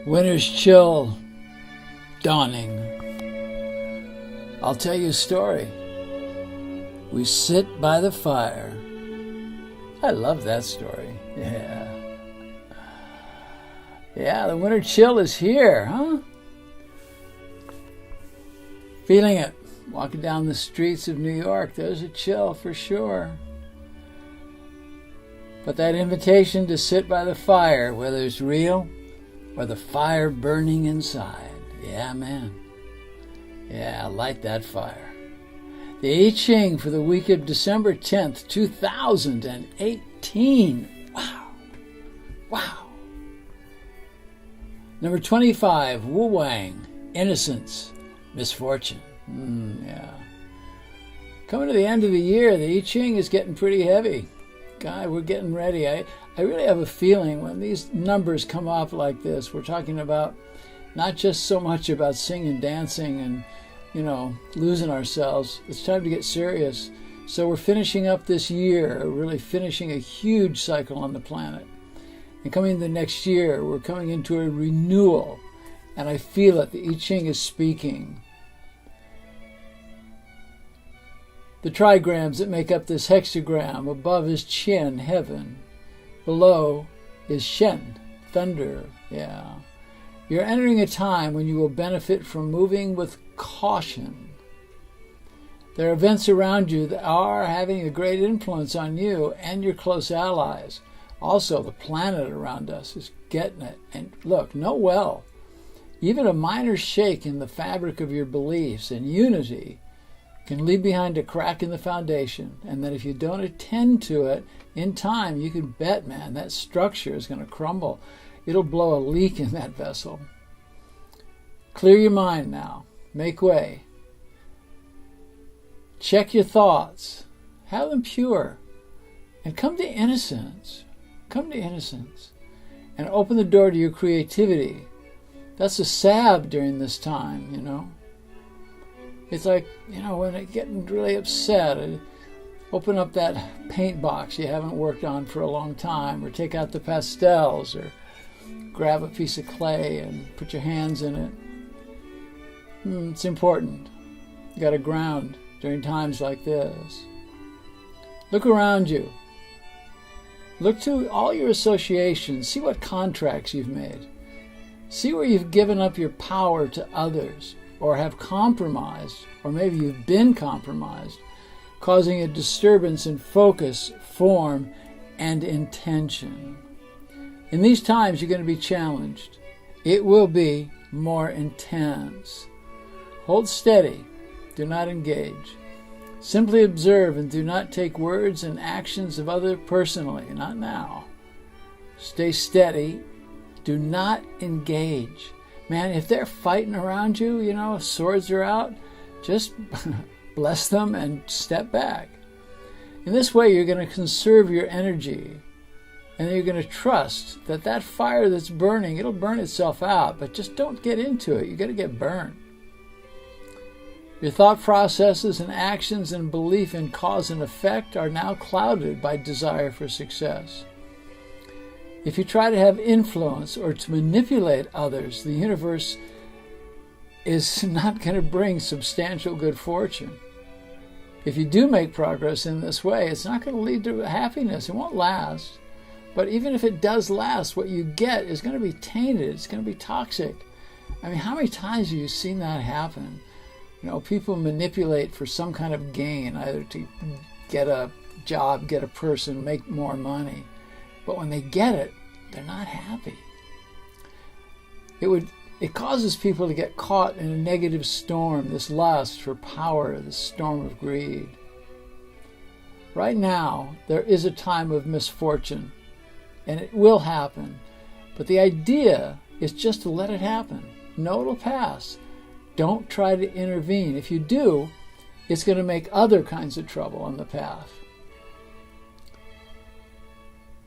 Winter's chill dawning. I'll tell you a story. We sit by the fire. I love that story. Yeah, the winter chill is here, huh? Feeling it. Walking down the streets of New York, there's a chill for sure. But that invitation to sit by the fire, whether it's real or the fire burning inside, yeah, man. Yeah, light that fire. The I Ching for the week of December 10th, 2018. Wow. Number 25, Wu Wang, Innocence, Misfortune. Yeah. Coming to the end of the year, the I Ching is getting pretty heavy. God, we're getting ready. I really have a feeling when these numbers come up like this, we're talking about not just so much about singing, dancing, and, losing ourselves. It's time to get serious. So we're finishing up this year, really finishing a huge cycle on the planet. And coming the next year, we're coming into a renewal. And I feel it. The I Ching is speaking. The trigrams that make up this hexagram, above is Qian, heaven. Below is Shen, thunder. Yeah. You're entering a time when you will benefit from moving with caution. There are events around you that are having a great influence on you and your close allies. Also, the planet around us is getting it. And look, know well, even a minor shake in the fabric of your beliefs and unity can leave behind a crack in the foundation, and that if you don't attend to it in time, you can bet, man, that structure is going to crumble. It'll blow a leak in that vessel. Clear your mind now. Make way. Check your thoughts. Have them pure. And come to innocence. Come to innocence. And open the door to your creativity. That's a salve during this time, It's like, when you're getting really upset, open up that paint box you haven't worked on for a long time, or take out the pastels, or grab a piece of clay and put your hands in it. It's important. You got to ground during times like this. Look around you. Look to all your associations. See what contracts you've made. See where you've given up your power to others, or have compromised, or maybe you've been compromised, causing a disturbance in focus, form, and intention. In these times, you're going to be challenged. It will be more intense. Hold steady. Do not engage. Simply observe and do not take words and actions of others personally. Not now. Stay steady. Do not engage. Man, if they're fighting around you, swords are out, just bless them and step back. In this way, you're going to conserve your energy, and you're going to trust that that fire that's burning, it'll burn itself out, but just don't get into it. You're going to get burned. Your thought processes and actions and belief in cause and effect are now clouded by desire for success. If you try to have influence or to manipulate others, the universe is not going to bring substantial good fortune. If you do make progress in this way, it's not going to lead to happiness. It won't last. But even if it does last, what you get is going to be tainted. It's going to be toxic. I mean, how many times have you seen that happen? People manipulate for some kind of gain, either to get a job, get a person, make more money. But when they get it, they're not happy. It causes people to get caught in a negative storm, this lust for power, this storm of greed. Right now, there is a time of misfortune, and it will happen. But the idea is just to let it happen. Know it'll pass. Don't try to intervene. If you do, it's going to make other kinds of trouble on the path.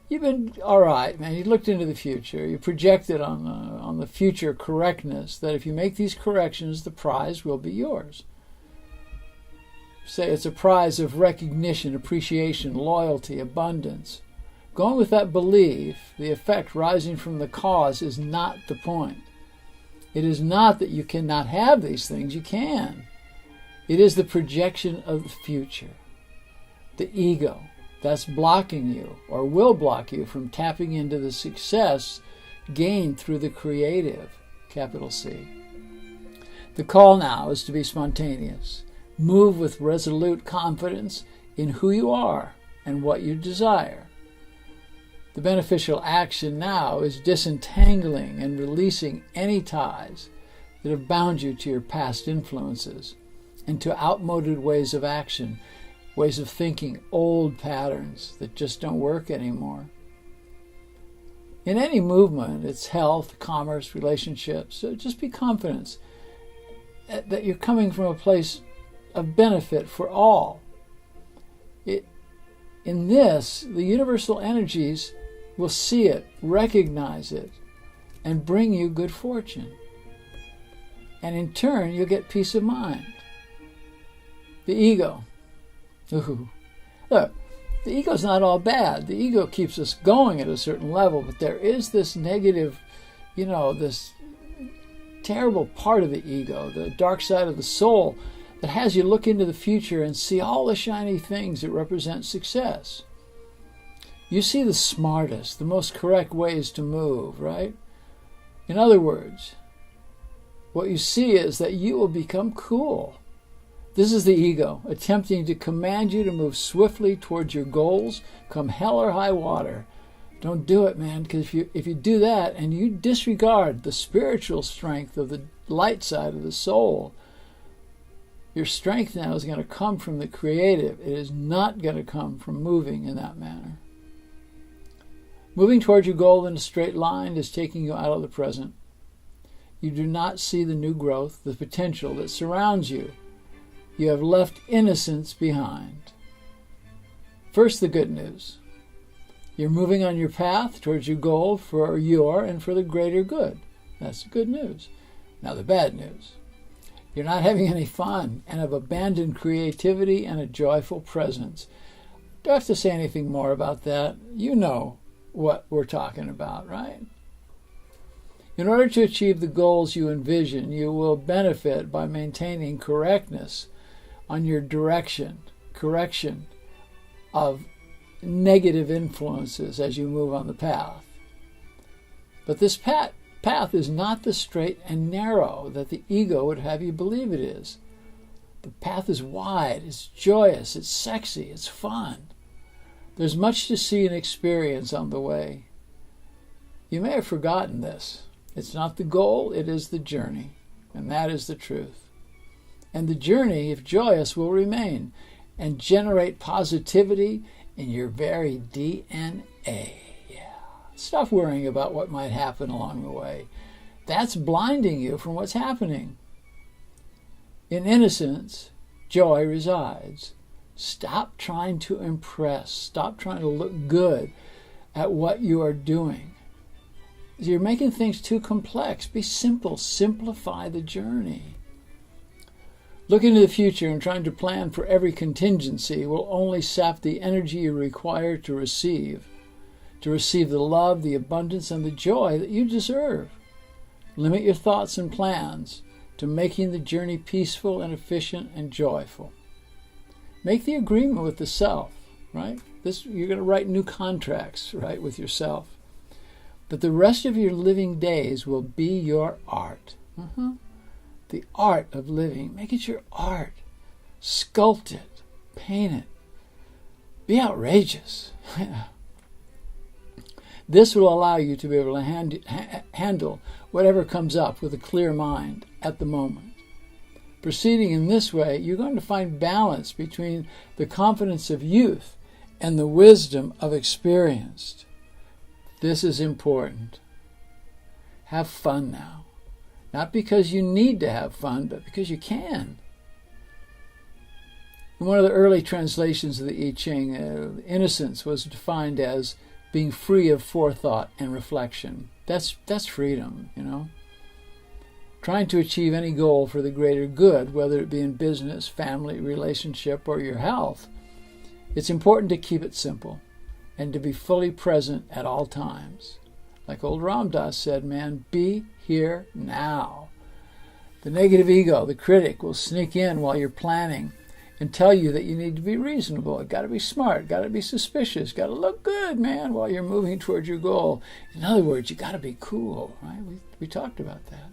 You've been all right, man. You looked into the future. You projected on the future correctness, that if you make these corrections, the prize will be yours. Say it's a prize of recognition, appreciation, loyalty, abundance, Going with that belief, the effect rising from the cause, is not the point. It is not that you cannot have these things. You can. It is the projection of the future, the ego, that's blocking you or will block you from tapping into the success gained through the creative, capital C. The call now is to be spontaneous. Move with resolute confidence in who you are and what you desire. The beneficial action now is disentangling and releasing any ties that have bound you to your past influences and to outmoded ways of action, ways of thinking, old patterns that just don't work anymore. In any movement, it's health, commerce, relationships, so just be confident that you're coming from a place of benefit for all. In this, the universal energies will see it, recognize it, and bring you good fortune. And in turn, you'll get peace of mind. The ego. Ooh. Look, the ego's not all bad. The ego keeps us going at a certain level, but there is this negative, this terrible part of the ego, the dark side of the soul, that has you look into the future and see all the shiny things that represent success. You see the smartest, the most correct ways to move, right? In other words, what you see is that you will become cool. This is the ego, attempting to command you to move swiftly towards your goals, come hell or high water. Don't do it, man, because if you do that and you disregard the spiritual strength of the light side of the soul, your strength now is going to come from the creative. It is not going to come from moving in that manner. Moving towards your goal in a straight line is taking you out of the present. You do not see the new growth, the potential that surrounds you. You have left innocence behind. First, the good news. You're moving on your path towards your goal for your and for the greater good. That's the good news. Now, the bad news. You're not having any fun and have abandoned creativity and a joyful presence. Do I have to say anything more about that? You know what we're talking about, right? In order to achieve the goals you envision, you will benefit by maintaining correctness on your correction of negative influences as you move on the path. But this path is not the straight and narrow that the ego would have you believe it is. The path is wide, it's joyous, it's sexy, it's fun. There's much to see and experience on the way. You may have forgotten this. It's not the goal, it is the journey. And that is the truth. And the journey, if joyous, will remain and generate positivity in your very DNA. Yeah. Stop worrying about what might happen along the way. That's blinding you from what's happening. In innocence, joy resides. Stop trying to impress. Stop trying to look good at what you are doing. You're making things too complex. Be simple. Simplify the journey. Looking to the future and trying to plan for every contingency will only sap the energy you require to receive the love, the abundance, and the joy that you deserve. Limit your thoughts and plans to making the journey peaceful and efficient and joyful. Make the agreement with the self, right? You're going to write new contracts, right, with yourself. But the rest of your living days will be your art. The art of living. Make it your art. Sculpt it. Paint it. Be outrageous. This will allow you to be able to handle whatever comes up with a clear mind at the moment. Proceeding in this way, you're going to find balance between the confidence of youth and the wisdom of experience. This is important. Have fun now. Not because you need to have fun, but because you can. In one of the early translations of the I Ching, innocence was defined as being free of forethought and reflection. That's freedom, Trying to achieve any goal for the greater good, whether it be in business, family, relationship, or your health. It's important to keep it simple. and to be fully present at all times. Like old Ram Dass said, man, be here now. The negative ego, the critic, will sneak in while you're planning and tell you that you need to be reasonable, got to be smart, got to be suspicious, got to look good, man, while you're moving towards your goal. In other words, you got to be cool, right? We talked about that.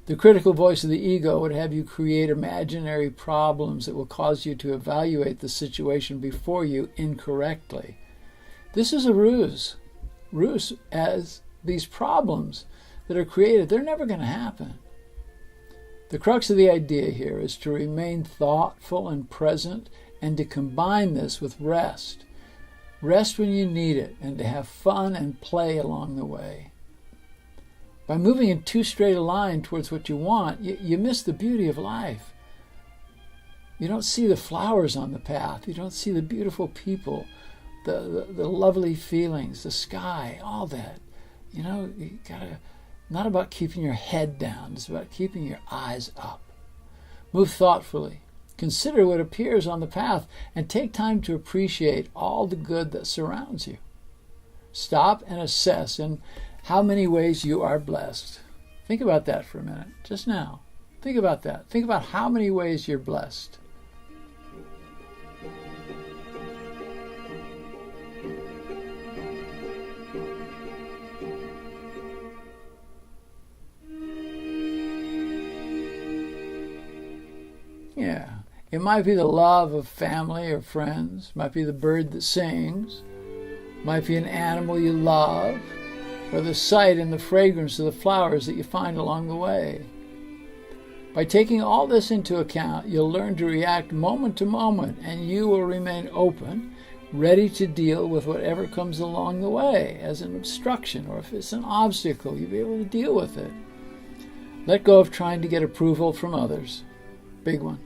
The critical voice of the ego would have you create imaginary problems that will cause you to evaluate the situation before you incorrectly. This is a ruse. Ruse, as these problems that are created, they're never going to happen. The crux of the idea here is to remain thoughtful and present and to combine this with rest. Rest when you need it and to have fun and play along the way. By moving in too straight a line towards what you want, you miss the beauty of life. You don't see the flowers on the path. You don't see the beautiful people, the lovely feelings, the sky, all that. You know, you gotta, not about keeping your head down. It's about keeping your eyes up. Move thoughtfully. Consider what appears on the path and take time to appreciate all the good that surrounds you. Stop and assess in how many ways you are blessed. Think about that for a minute, just now. Think about that. Think about how many ways you're blessed. Yeah, it might be the love of family or friends, might be the bird that sings, might be an animal you love, or the sight and the fragrance of the flowers that you find along the way. By taking all this into account, you'll learn to react moment to moment, and you will remain open, ready to deal with whatever comes along the way as an obstruction, or if it's an obstacle, you'll be able to deal with it. Let go of trying to get approval from others. Big one.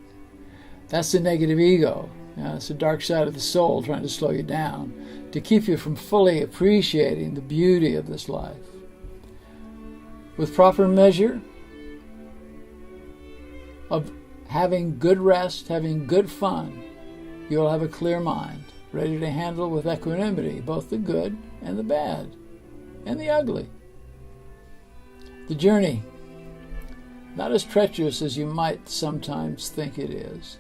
That's the negative ego. It's the dark side of the soul trying to slow you down, to keep you from fully appreciating the beauty of this life. With proper measure of having good rest, having good fun, you'll have a clear mind, ready to handle with equanimity both the good and the bad, and the ugly. The journey, not as treacherous as you might sometimes think it is.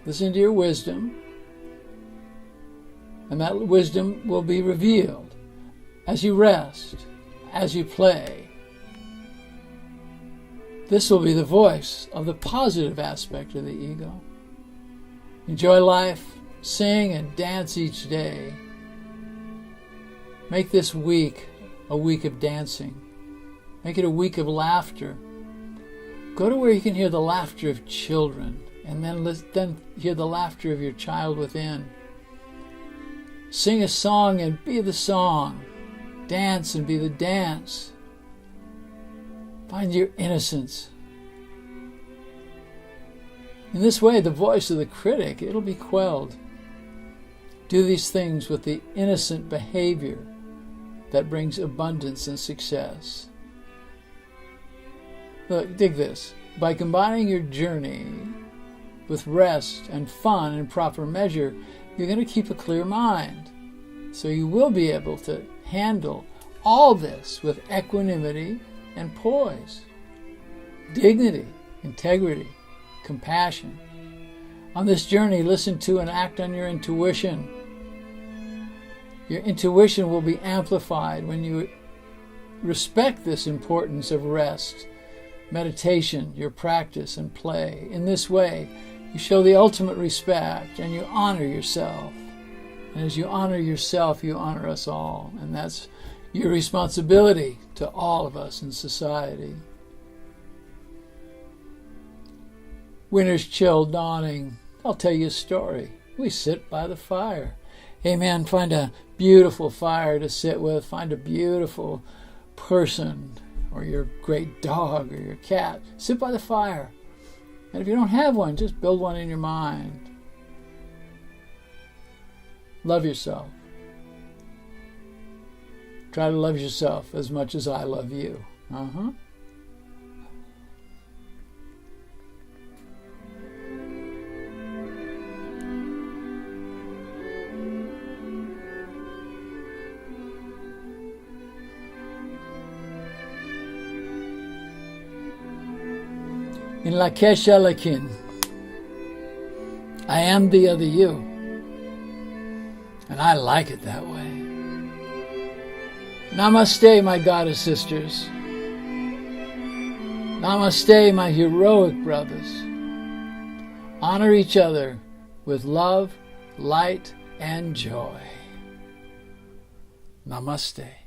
Listen to your wisdom, and that wisdom will be revealed as you rest, as you play. This will be the voice of the positive aspect of the ego. Enjoy life, sing and dance each day. Make this week a week of dancing. Make it a week of laughter. Go to where you can hear the laughter of children, and then hear the laughter of your child within. Sing a song and be the song. Dance and be the dance. Find your innocence. In this way, the voice of the critic, it'll be quelled. Do these things with the innocent behavior that brings abundance and success. Look, dig this. By combining your journey with rest and fun in proper measure, you're going to keep a clear mind. So you will be able to handle all this with equanimity and poise, dignity, integrity, compassion. On this journey, listen to and act on your intuition. Your intuition will be amplified when you respect this importance of rest, meditation, your practice, and play. In this way, you show the ultimate respect and you honor yourself. And as you honor yourself, you honor us all. And that's your responsibility to all of us in society. Winter's chill dawning. I'll tell you a story. We sit by the fire. Hey man, find a beautiful fire to sit with. Find a beautiful person or your great dog or your cat. Sit by the fire. And if you don't have one, just build one in your mind. Love yourself. Try to love yourself as much as I love you. In Lakesh Alakin. I am the other you. And I like it that way. Namaste, my goddess sisters. Namaste, my heroic brothers. Honor each other with love, light, and joy. Namaste.